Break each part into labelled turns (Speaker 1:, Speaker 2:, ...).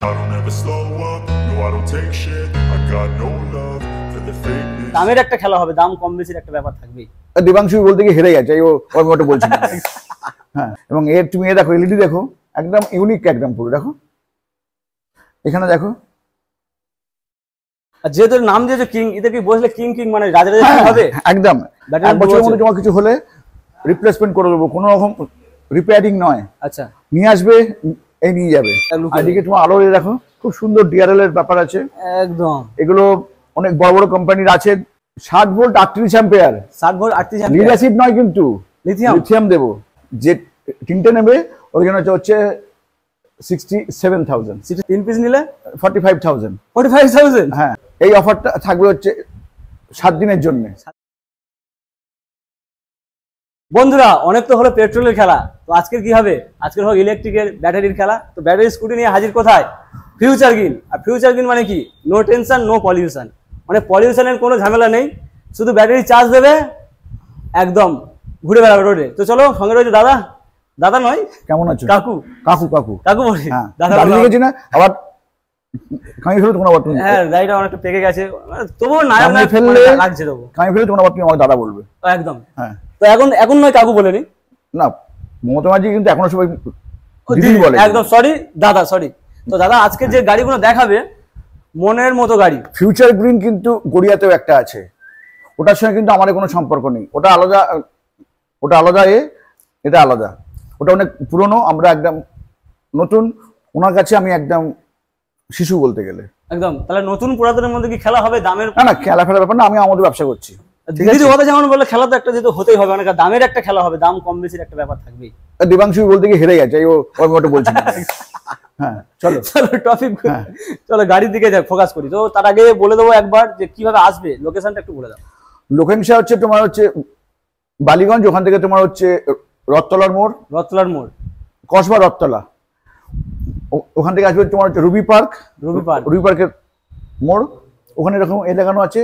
Speaker 1: I don't ever slow up, no I don't take shit. I got no love for the fakeness.
Speaker 2: দামের একটা খেলা হবে, দাম কম বেশির একটা ব্যাপার থাকবেই।
Speaker 3: দেবাংশু বলতে গিয়ে হেরে গেছে, ওই মতো বলছি না। হ্যাঁ, এবং এর তুমি দেখো এলইডি দেখো, একদম ইউনিক, একদম পুরো দেখো, এখানে দেখো।
Speaker 2: আর যেহেতু নাম দিয়েছে কিং, এটা কি বসলে কিং কিং মানে রাজা রাজা হবে
Speaker 3: একদম। এক বছরের মধ্যে তোমার কিছু হলে রিপ্লেসমেন্ট করে দেবো, কোনো রকম রিপেয়ারিং নয়।
Speaker 2: আচ্ছা,
Speaker 3: নিয়ে আসবে, এই নিয়ে যাবে। এদিকে তোমার আলো দেখো, খুব সুন্দর ডিআরএল এর ব্যাপার আছে
Speaker 2: একদম।
Speaker 3: এগুলো অনেক বড় বড় কোম্পানির আছে। 60 volt 38 ampere,
Speaker 2: 60 volt 38
Speaker 3: lead acid নয় কিন্তু লিথিয়াম দেবো। যে তিনটে নেবে ওই জন্য হচ্ছে 67,000,
Speaker 2: 3 পিস নিলে
Speaker 3: 45,000।
Speaker 2: 45,000।
Speaker 3: হ্যাঁ, এই অফারটা থাকবে হচ্ছে 7 দিনের জন্য।
Speaker 2: বন্ধুরা, অনেক তো হলো পেট্রোলের খেলা, তো আজকের কি হবে? আজকের হবে ইলেকট্রিকের ব্যাটারির খেলা। তো ব্যাটারি স্কুটি নিয়ে হাজির কোথায়? ফিউচার গিন। আর ফিউচার গিন মানে কি? No tension, no pollution. মানে পলিউশনের কোনো ঝামেলা নেই, শুধু ব্যাটারি চার্জ দেবে, একদম ঘুরে বেড়াবে রোডে। তো চলো, সঙ্গে রয়েছে দাদা। দাদা নয়,
Speaker 3: কেমন আছো?
Speaker 2: কাকু।
Speaker 3: কাকু কাকু
Speaker 2: কাকু বলি।
Speaker 3: দাদা দেখেছি না, আবার কামি ফেলে তোমরা আবার,
Speaker 2: হ্যাঁ দাড়িটা অনেকটা পেকে গেছে, তবুও না
Speaker 3: ফেললে
Speaker 2: লাগছে, তবু
Speaker 3: কামি ফেলে তোমরা আবার তুমি আমার দাদা বলবে
Speaker 2: একদম।
Speaker 3: হ্যাঁ,
Speaker 2: তো এখন নয় কাকু বলেনি
Speaker 3: না, মমতা ব্যানার্জি কিন্তু এখনো সবাই দিদি বলে,
Speaker 2: একদম। সরি দাদা, সরি। তো দাদা, আজকে যে গাড়িগুলো দেখাবে মনের মতো গাড়ি।
Speaker 3: ফিউচার গ্রিন কিন্তু গড়িয়াতেও একটা আছে, ওটার সঙ্গে কিন্তু আমাদের কোনো সম্পর্ক নেই। ওটা আলাদা, এটা আলাদা। ওটা অনেক পুরনো, আমরা একদম নতুন। ওনার কাছে আমি একদম শিশু বলতে গেলে।
Speaker 2: একদম। তাহলে নতুন পুরাতনের মধ্যে কি খেলা হবে দামের?
Speaker 3: না, খেলা ফেলার ব্যাপার না, আমি আমাদের ব্যবসা করছি।
Speaker 2: দিদি কথা যেমন বললে, খেলা তো একটা যেহেতু হতেই হবে, অনেক দামের একটা খেলা হবে, দাম কম বেশির একটা ব্যাপার থাকবেই।
Speaker 3: দেবাংশু বলতে গিয়ে হেরে গেছে, ওই মতো বলছি না। হ্যাঁ, চলো
Speaker 2: টপিক, চলো গাড়ির দিকে ফোকাস করি। তো তার আগে বলে দেবো একবার যে কিভাবে আসবে, লোকেশনটা একটু বলে দাও।
Speaker 3: লোকেশনটা হচ্ছে তোমার হচ্ছে বালিগঞ্জ, ওখান থেকে তোমার হচ্ছে রথতলার মোড়, কসবা রথতলা। ওখান থেকে আসবে তোমার হচ্ছে রুবি পার্কের মোড়। ওখানে এরকম লাগানো আছে,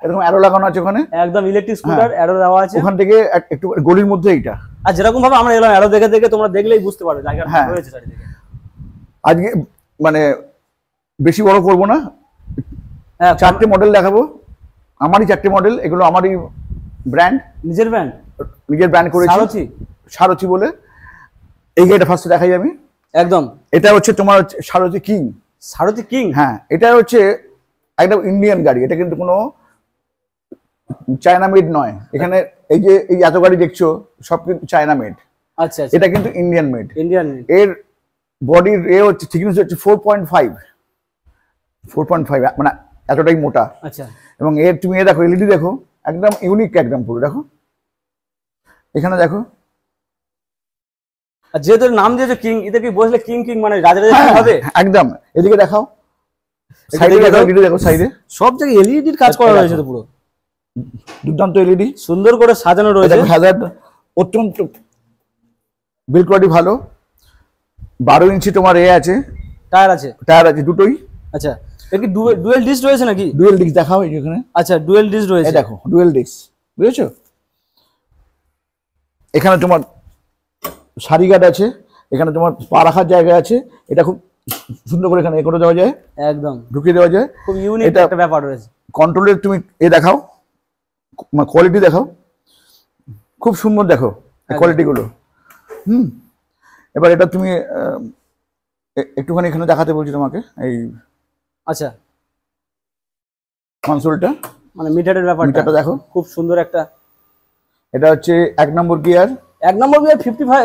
Speaker 3: এরকম অ্যারো লাগানো আছে ওখানে,
Speaker 2: একদম ইলেকট্রিক স্কুটার অ্যারো দেওয়া আছে।
Speaker 3: ওখান থেকে একটু গলির মধ্যে এইটা।
Speaker 2: আর যেরকম ভাবে আমরা এলাম অ্যারো দেখে তোমরা দেখলেই বুঝতে পারবে জায়গাটা রয়েছে চারিদিকে।
Speaker 3: আজকে মানে বেশি বড় করব না, 4টে মডেল দেখাবো। আমারই 4টে মডেল, এগুলো আমারই ব্র্যান্ড, নিজের ব্র্যান্ড করেছি, সারথি বলে। এই গাড়িটা ফার্স্টে দেখাই আমি। একদম, এটা হচ্ছে তোমার সারথি কিং। হ্যাঁ, এটা হচ্ছে একদম ইন্ডিয়ান গাড়ি, এটা কিন্তু কোনো চায়না মেড নয়। এখানে এই যে এই এত গাড়ি দেখছো সব কিন্তু চায়না মেড। আচ্ছা, এটা কিন্তু ইন্ডিয়ান মেড। এর বডির হচ্ছে থিকনেস হচ্ছে 4.5, মানে এতটাই মোটা। আচ্ছা, এবং এর তুমি দেখো এলইডি দেখো, একদম ইউনিক, একদম পুরো দেখো, এখানে দেখো।
Speaker 2: আর যেহেতু নাম দিয়েছে কিং, এটা কি বসলে কিং কিং মানে রাজা রাজা হবে
Speaker 3: একদম। এদিকে দেখাও, সাইডে দেখো, সাইডে
Speaker 2: সব জায়গায় এলইডির কাজ করা রয়েছে, তো পুরো
Speaker 3: দুর্দান্ত এলইডি,
Speaker 2: সুন্দর করে সাজানো রয়েছে।
Speaker 3: হ্যাজার্ড অত্যন্ত বিল্ড কোয়ালিটি ভালো। 12 ইঞ্চি তোমার টায়ার আছে দুটোই। আচ্ছা,
Speaker 2: এটা কি ডুয়েল ডিস্ক রয়েছে নাকি?
Speaker 3: ডুয়েল ডিস্ক দেখাও এখানে।
Speaker 2: আচ্ছা, ডুয়েল ডিস্ক রয়েছে,
Speaker 3: দেখো ডুয়েল ডিস্ক, বুঝেছো? এখানে তোমার সারি গার্ড আছে, এখানে তোমার পা রাখার জায়গা আছে। এটা খুব সুন্দর করে এখানে করে দেওয়া যায়, একদম ঢুকিয়ে দেওয়া যায়, খুব ইউনিক একটা ব্যাপার রয়েছে। কন্ট্রোলের তুমি দেখাও, কোয়ালিটি দেখাও, খুব সুন্দর দেখো কোয়ালিটি গুলো। এবার এটা তুমি একটুখানি এখানে দেখাতে বলছি তোমাকে। এই
Speaker 2: আচ্ছা,
Speaker 3: কনসোলটা
Speaker 2: মানে মিটারের ব্যাপারটা দেখো, খুব সুন্দর একটা।
Speaker 3: এটা হচ্ছে 1 নম্বর গিয়ার,
Speaker 2: 55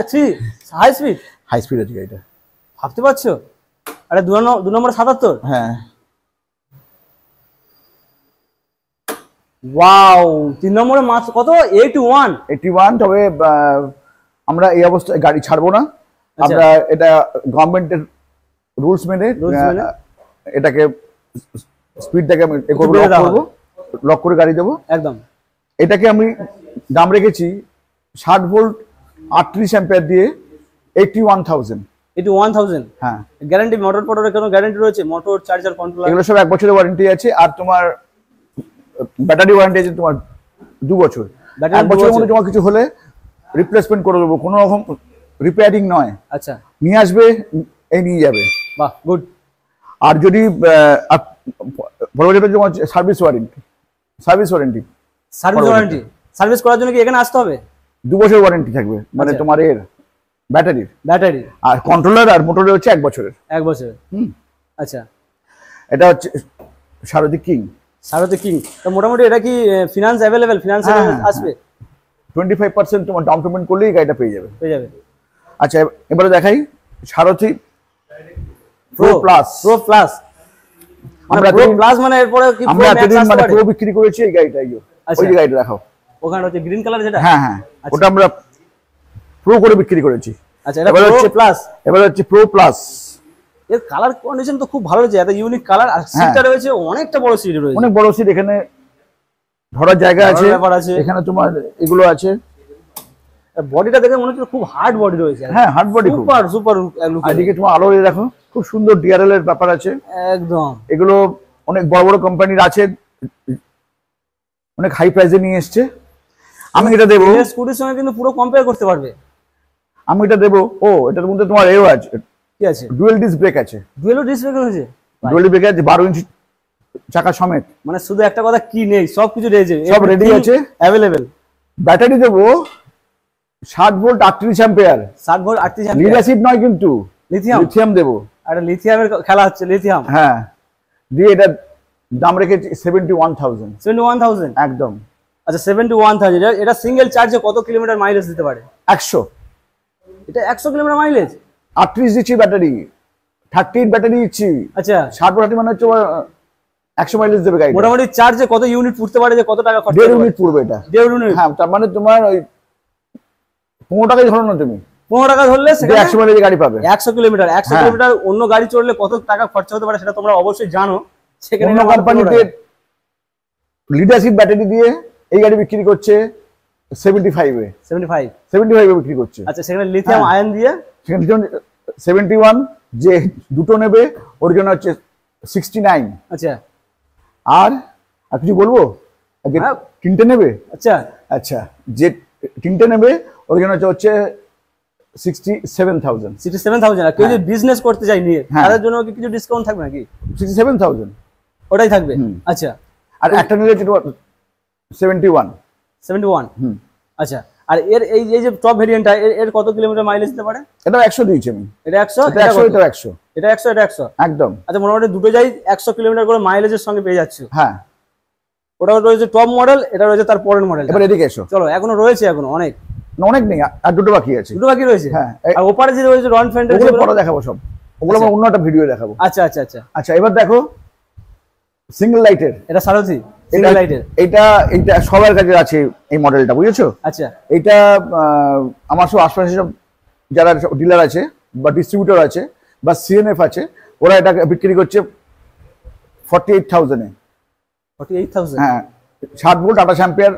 Speaker 2: হাই স্পিড
Speaker 3: আছে এটা,
Speaker 2: ভাবতে পারছো? আরে 2 নম্বর 77। হ্যাঁ, ওয়াও। 3 নম্বরে মাত্র কত? 81।
Speaker 3: তবে আমরা এই অবস্থায় গাড়ি ছাড়বো না, আমরা এটা গভর্নমেন্টের রুলস মেনে এটাকে স্পিডটাকে লক করে গাড়ি দেবো একদম। এটাকে আমি দাম রেখেছি 60 ভোল্ট 38 অ্যাম্পিয়ার দিয়ে 81,000। হ্যাঁ,
Speaker 2: গ্যারান্টি মোটরের কোনো গ্যারান্টি রয়েছে? মোটর, চার্জার, কন্ট্রোলার
Speaker 3: এগুলো সব 1 বছরের ওয়ারেন্টি আছে। আর তোমার ব্যাটারি ওয়ারেন্টি আছে তোমার 2 বছর। 1 বছরের মধ্যে তোমার কিছু হলে রিপ্লেসমেন্ট করে দেবো, কোনো রকম রিপেয়ারিং নয়। আচ্ছা, নিয়ে আসবে, এই নিয়ে যাবে।
Speaker 2: বাহ, গুড।
Speaker 3: আর যদি service warranty
Speaker 2: service warranty service করার জন্য কি এখানে আসতে হবে?
Speaker 3: 2 বছর ওয়ারেন্টি থাকবে, মানে তোমার এর ব্যাটারি আর কন্ট্রোলার আর মোটরের হচ্ছে 1 বছরের।
Speaker 2: 1 বছরের। আচ্ছা,
Speaker 3: এটা হচ্ছে সারথি কিং।
Speaker 2: তো মোটামুটি এটা কি ফিনান্স অ্যাভেলেবেল? ফিনান্স আসবে?
Speaker 3: 25% তোমার ডাউন পেমেন্ট করলেই গাড়িটা পেয়ে যাবে। আচ্ছা, এবারে দেখাই সারথি প্রো প্লাস। আমরা প্রো প্লাস মানে এরপরে কি প্রো ম্যাক্স আসবে? আমরা প্রো বিক্রি করেছি এই গাড়িটা। ওই যে গাড়িটা দেখাও
Speaker 2: ওখানে হচ্ছে গ্রিন কালার যেটা।
Speaker 3: হ্যাঁ, ওটা আমরা প্রো করে বিক্রি করেছি।
Speaker 2: আচ্ছা, এটা প্রো প্লাস।
Speaker 3: এবারে হচ্ছে প্রো প্লাস।
Speaker 2: এর কালার কন্ডিশন তো খুব ভালো রয়েছে, এত ইউনিক কালার। আর সিটটা রয়েছে অনেকটা বড় সিট রয়েছে,
Speaker 3: অনেক বড় সিট। এখানে ধরার জায়গা আছে, এখানে তোমার এগুলো আছে।
Speaker 2: বডিটা দেখে মনে হচ্ছে খুব হার্ড বডি রয়েছে।
Speaker 3: হ্যাঁ, হার্ড বডি, সুপার লুক। এদিকে তোমার আলো দেখো, খুব সুন্দর ডিআরএল এর ব্যাপার আছে
Speaker 2: একদম।
Speaker 3: এগুলো অনেক বড় বড় কোম্পানির আছে, অনেক হাই প্রাইসে নিয়ে এসেছে। আমি এটা দেবো,
Speaker 2: স্কুটির সঙ্গে কিন্তু পুরো কম্পেয়ার করতে পারবে।
Speaker 3: আমি এটা দেবো। এটার মধ্যে তোমার এও আছে,
Speaker 2: কি আছে?
Speaker 3: ডুয়েল ডিস্ক ব্রেক আছে।
Speaker 2: ডুয়েল ডিস্ক ব্রেক আছে,
Speaker 3: ডুয়েল ব্রেক আছে 12 ইঞ্চি চাকা সমেত।
Speaker 2: মানে শুধু একটা কথা কি নেই, সবকিছু রয়েছে,
Speaker 3: সব রেডি আছে,
Speaker 2: अवेलेबल।
Speaker 3: ব্যাটারি দেবো 60 volt 38 ampere.
Speaker 2: 60 volt 38 ampere.
Speaker 3: Lead acid নয় কিন্তু, লিথিয়াম দেবো।
Speaker 2: আরে লিথিয়ামের খেলা হচ্ছে, লিথিয়াম।
Speaker 3: হ্যাঁ, দিয়ে এটা দাম রেখেছি 71,000।
Speaker 2: 71,000
Speaker 3: একদম।
Speaker 2: আচ্ছা, 71,000। এটা সিঙ্গেল চার্জে কত কিলোমিটার মাইলেজ দিতে পারে?
Speaker 3: 100।
Speaker 2: এটা 100 কিলোমিটার মাইলেজ।
Speaker 3: 38 দিচ্ছি ব্যাটারি, 38 ব্যাটারি দিচ্ছি।
Speaker 2: আচ্ছা,
Speaker 3: 60 ব্যাটারি মানে হচ্ছে 100 মাইলেজ দেবে গাড়ি।
Speaker 2: মোটামুটি চার্জে কত ইউনিট ফুটতে পারে, যে কত টাকা খরচ?
Speaker 3: 1.5 ইউনিট পড়বে এটা।
Speaker 2: 1.5 ইউনিট।
Speaker 3: হ্যাঁ, তার মানে তোমার ওই 15 টাকাই ধরো না তুমি।
Speaker 2: 15 টাকা ধরলে সেখানে
Speaker 3: 100 মাইলেজ গাড়ি পাবে।
Speaker 2: 100 কিলোমিটার। 100 কিলোমিটার অন্য গাড়ি চড়লে কত টাকা খরচা হতে পারে সেটা তোমরা অবশ্যই জানো।
Speaker 3: সেখানে অন্য কোম্পানিতে লিড অ্যাসিড ব্যাটারি দিয়ে এই গাড়ি বিক্রি করছে 75 এ। 75 এ বিক্রি করছে।
Speaker 2: আচ্ছা, সেখানে লিথিয়াম আয়ন দিয়ে
Speaker 3: সেখানে 71, যে দুটো নেবে ওর জন্য হচ্ছে 69।
Speaker 2: আচ্ছা,
Speaker 3: আর কিছু বলবো? তিনটে নেবে। আচ্ছা, যে তিনটে নেবে ওর জন্য হচ্ছে 67,000।
Speaker 2: 67,000। আর কেউ যদি বিজনেস করতে চাই নিয়ে, তাদের জন্য কি কিছু ডিসকাউন্ট থাকবে নাকি?
Speaker 3: 67,000
Speaker 2: ওটাই থাকবে। আচ্ছা,
Speaker 3: আর একটা নিলে 71।
Speaker 2: আচ্ছা, আর এর এই যে টপ ভেরিয়েন্টটা, এর কত কিলোমিটার মাইলেজ দিতে পারে?
Speaker 3: এটা 100 দিয়েছি আমি।
Speaker 2: এটা 100,
Speaker 3: এটা 100, এটা 100,
Speaker 2: এটা 100, এটা 100
Speaker 3: একদম।
Speaker 2: আচ্ছা, মোটামুটি দুটো যাই 100 কিলোমিটার করে মাইলেজের সঙ্গে পেয়ে যাচ্ছে।
Speaker 3: হ্যাঁ,
Speaker 2: ওটা রয়েছে টপ মডেল, এটা রয়েছে তার পরের মডেল।
Speaker 3: এবার এদিকে এসো।
Speaker 2: চলো, এখনো রয়েছে, এখনো অনেক
Speaker 3: নেই, আর দুটো বাকি আছে।
Speaker 2: রয়েছে।
Speaker 3: হ্যাঁ,
Speaker 2: আর ওপারে যে রয়েছে রন ফ্রেন্ডের,
Speaker 3: ওগুলো পরে দেখাবো সব। ওগুলো আমরা অন্য একটা ভিডিও দেখাবো। আচ্ছা, এবার দেখো সিঙ্গেল লাইটের।
Speaker 2: এটা সারথি সিঙ্গেল লাইটের।
Speaker 3: এটা সবার কাছে আছে এই মডেলটা, বুঝেছো?
Speaker 2: আচ্ছা,
Speaker 3: এটা আমার সব আশপাশে সব যারা ডিলার আছে বা ডিস্ট্রিবিউটর আছে বা সিএনএফ আছে, ওরা এটা বিক্রি করছে 48,000 এ।
Speaker 2: 48,000?
Speaker 3: হ্যাঁ, 60 volt 28 ampere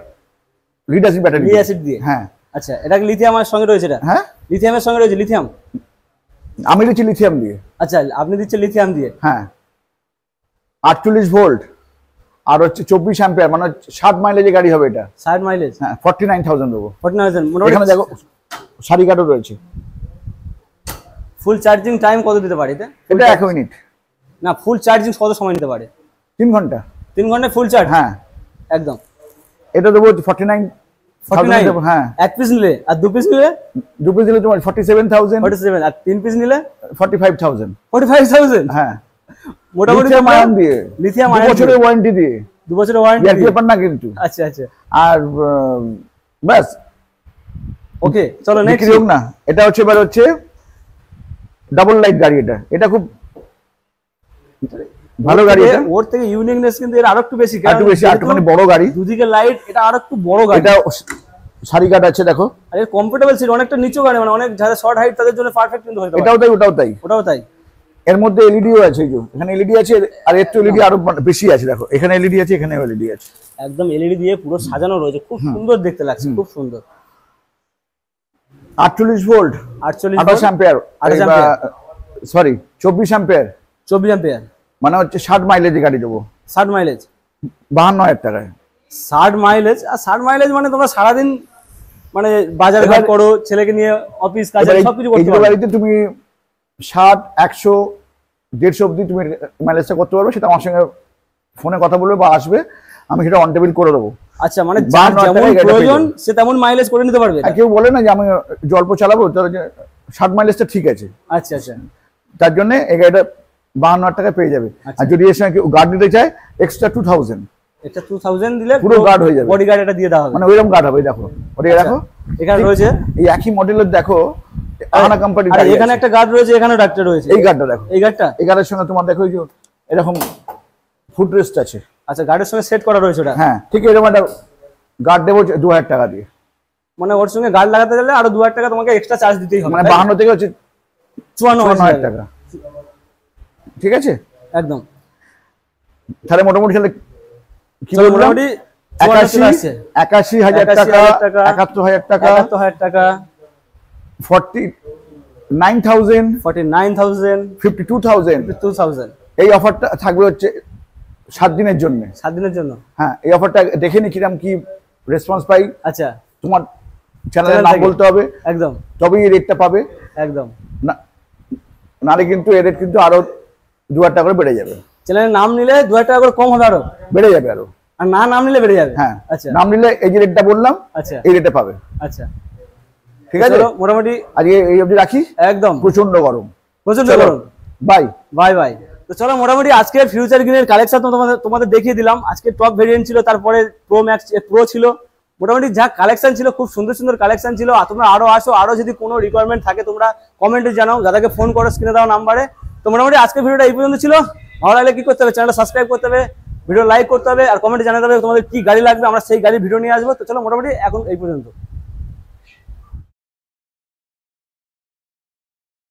Speaker 3: lead acid battery
Speaker 2: দিয়ে।
Speaker 3: হ্যাঁ।
Speaker 2: আচ্ছা, এটা কি লিথিয়ামের সঙ্গে রয়েছে? এটা
Speaker 3: হ্যাঁ,
Speaker 2: লিথিয়ামের সঙ্গে রয়েছে। লিথিয়াম
Speaker 3: আমি দিচ্ছি লিথিয়াম দিয়ে।
Speaker 2: আচ্ছা, আপনি দিচ্ছেন লিথিয়াম দিয়ে।
Speaker 3: হ্যাঁ, 48 ভোল্ট আর হচ্ছে 24 অ্যাম্পিয়ার, মানে 60 মাইলেজের গাড়ি হবে এটা।
Speaker 2: 60 মাইলেজ।
Speaker 3: হ্যাঁ, 49,000 দেবো।
Speaker 2: 49,000।
Speaker 3: এখানে দেখো সারি কার্ডও রয়েছে।
Speaker 2: ফুল চার্জিং টাইম কত দিতে পারে এটা?
Speaker 3: এটা 1 মিনিট
Speaker 2: না, ফুল চার্জিং কত সময় নিতে পারে?
Speaker 3: 3 ঘন্টা।
Speaker 2: 3 ঘন্টায় ফুল চার্জ?
Speaker 3: হ্যাঁ,
Speaker 2: একদম।
Speaker 3: এটা দেবো 49,000 দেবো। হ্যাঁ,
Speaker 2: এক পিস নিলে। আর দু পিস নিলে?
Speaker 3: দু পিস নিলে তোমার 47,000।
Speaker 2: 47। আর 3 পিস নিলে
Speaker 3: 45,000।
Speaker 2: 45,000?
Speaker 3: হ্যাঁ,
Speaker 2: মোটামুটি
Speaker 3: লিথিয়াম আয়ন দিয়ে।
Speaker 2: লিথিয়াম
Speaker 3: 2 বছরের ওয়ারেন্টি দিয়ে।
Speaker 2: 2 বছরের ওয়ারেন্টি দিয়ে।
Speaker 3: ব্যাপার না কিন্তু।
Speaker 2: আচ্ছা,
Speaker 3: আর ব্যাস,
Speaker 2: ওকে, চলো নেক্সট
Speaker 3: হোক না। এটা হচ্ছে এবার হচ্ছে ডাবল লাইট গাড়ি। এটা খুব ভালো গাড়ি।
Speaker 2: ওর থেকে ইউনিকনেস কিন্তু এর আরেকটু বেশি,
Speaker 3: একটুখানি বড় গাড়ি,
Speaker 2: দুদিকে লাইট, এটা আরেকটু বড় গাড়ি।
Speaker 3: এটা সারি কাট আছে দেখো।
Speaker 2: আর এর কমফোর্টেবল সিট, অনেকটা নিচু গাড়ি, মানে অনেক যারা শর্ট হাইট তাদের জন্য পারফেক্ট কিন্তু হতে পারে।
Speaker 3: এটাও তাই, ওটাও তাই। এর মধ্যে এলইডিও আছে, এখানে এলইডি আছে, আর এর তো এলইডি আরো বেশি আছে। দেখো, এখানে এলইডি আছে, এখানে এলইডি আছে।
Speaker 2: একদম এলইডি দিয়ে পুরো সাজানো রয়েছে, খুব সুন্দর দেখতে লাগছে, খুব সুন্দর।
Speaker 3: 48 volt 28 ampere, sorry 24 ampere.
Speaker 2: 24 ampere
Speaker 3: মানে হচ্ছে 60 মাইলেজের গাড়ি দেবো।
Speaker 2: 60 মাইলেজ
Speaker 3: 52,000 টাকায়।
Speaker 2: 60 মাইলেজ। আর 60 মাইলেজ মানে তোমরা সারাদিন মানে বাজার ঘাট করো, ছেলেকে নিয়ে অফিস কাজ সবকিছু করতে পারো।
Speaker 3: এই গাড়িতে তুমি 60, 100 150 অবধি তুমি মাইলেজটা করতে পারবে, সেটা আমার সঙ্গে ফোনে কথা বলবে বা আসবে, আমি সেটা অন টেবিল করে দেবো।
Speaker 2: আচ্ছা, মানে যার যেমন প্রয়োজন সে তেমন মাইলেজ করে নিতে পারবে।
Speaker 3: কেউ বলে না যে আমি জল্প চালাবো, তাহলে 60 মাইলেজটা ঠিক আছে।
Speaker 2: আচ্ছা আচ্ছা,
Speaker 3: তার জন্য এই গাড়িটা 52,000 টাকা পেয়ে যাবে। আর যদি এর সঙ্গে কেউ গার্ড নিতে চায় এক্সট্রা 2000,
Speaker 2: এটা 2000 দিলে
Speaker 3: পুরো গার্ড হয়ে যাবে,
Speaker 2: বডি গার্ড এটা দিয়ে দেওয়া হবে,
Speaker 3: মানে ওইরকম গার্ড হবে। দেখো ওটা দেখো
Speaker 2: এখানে রয়েছে
Speaker 3: এই একই মডেলের, দেখো আহানা কোম্পানি,
Speaker 2: আর এখানে একটা গার্ড রয়েছে, এখানেও ডাক্তার রয়েছে।
Speaker 3: এই গার্ডটা দেখো,
Speaker 2: এই গার্ডটা,
Speaker 3: এই গার্ডের সঙ্গে তোমার দেখো এই যে এরকম ফুট রেস্ট আছে।
Speaker 2: আচ্ছা, গার্ডের সঙ্গে সেট করা রয়েছে ওটা।
Speaker 3: হ্যাঁ ঠিক, এরকম একটা গার্ড দেবো 2000 টাকা দিয়ে।
Speaker 2: মানে ওর সঙ্গে গার্ড লাগাতে গেলে আরো 2000 টাকা তোমাকে এক্সট্রা চার্জ দিতেই হবে,
Speaker 3: মানে 52 থেকে হচ্ছে
Speaker 2: 54,000
Speaker 3: টাকা। ঠিক আছে,
Speaker 2: একদম।
Speaker 3: তাহলে মোটামুটি তাহলে কি
Speaker 2: চলো,
Speaker 3: বললাম,
Speaker 2: মোটামুটি
Speaker 3: 81,000 টাকা, 71,000 টাকা,
Speaker 2: 71,000 টাকা,
Speaker 3: 49,000,
Speaker 2: 49,000,
Speaker 3: 52,000। এই অফারটা থাকবে হচ্ছে 7 দিনের জন্য।
Speaker 2: 7 দিনের জন্য।
Speaker 3: হ্যাঁ, এই অফারটা দেখে নি কিরকম কি রেসপন্স পাই।
Speaker 2: আচ্ছা,
Speaker 3: তোমার চ্যানেলের নাম বলতে হবে,
Speaker 2: একদম,
Speaker 3: তবেই এই রেটটা পাবে।
Speaker 2: একদম,
Speaker 3: নালে কিন্তু এই রেট কিন্তু আরো 2000 টাকা করে বেড়ে যাবে।
Speaker 2: চ্যানেলের নাম নিলে 2000 টাকা করে কম হবে, আরো
Speaker 3: বেড়ে যাবে আরো।
Speaker 2: আর না নাম নিলে বেড়ে যাবে।
Speaker 3: হ্যাঁ,
Speaker 2: আচ্ছা,
Speaker 3: নাম নিলে এই যে রেটটা বললাম,
Speaker 2: আচ্ছা,
Speaker 3: এই রেটে পাবে।
Speaker 2: আচ্ছা,
Speaker 3: ঠিক আছে,
Speaker 2: মোটামুটি
Speaker 3: আজকে এই অবধি রাখি।
Speaker 2: একদম,
Speaker 3: প্রচন্ড গরম,
Speaker 2: প্রচন্ড গরম।
Speaker 3: Bye
Speaker 2: bye bye. তো চলো, মোটামুটি আজকের ফিউচার গ্রিনের কালেকশন তোমাদের দেখিয়ে দিলাম। আজকে টপ ভেরিয়েন্ট ছিল, তারপরে প্রো ম্যাক্স প্রো ছিল। মোটামুটি যা কালেকশন ছিল, খুব সুন্দর সুন্দর কালেকশন ছিল। আর তোমরা আরো আসো, আরো যদি কোনো রিকোয়ারমেন্ট থাকে তোমরা কমেন্টে জানাও, দাদাকে ফোন করো স্ক্রিনে দেওয়া নাম্বারে। তো মোটামুটি আজকের ভিডিওটা এই পর্যন্ত ছিল। ভালো লাগলে কি করতে হবে, চ্যানেলটা সাবস্ক্রাইব করতে হবে, ভিডিও লাইক করতে হবে, আর কমেন্টে জানাতে হবে তোমাদের কি গাড়ি লাগবে, আমরা সেই গাড়ির ভিডিও নিয়ে আসবো। তো চলো, মোটামুটি এখন এই পর্যন্ত।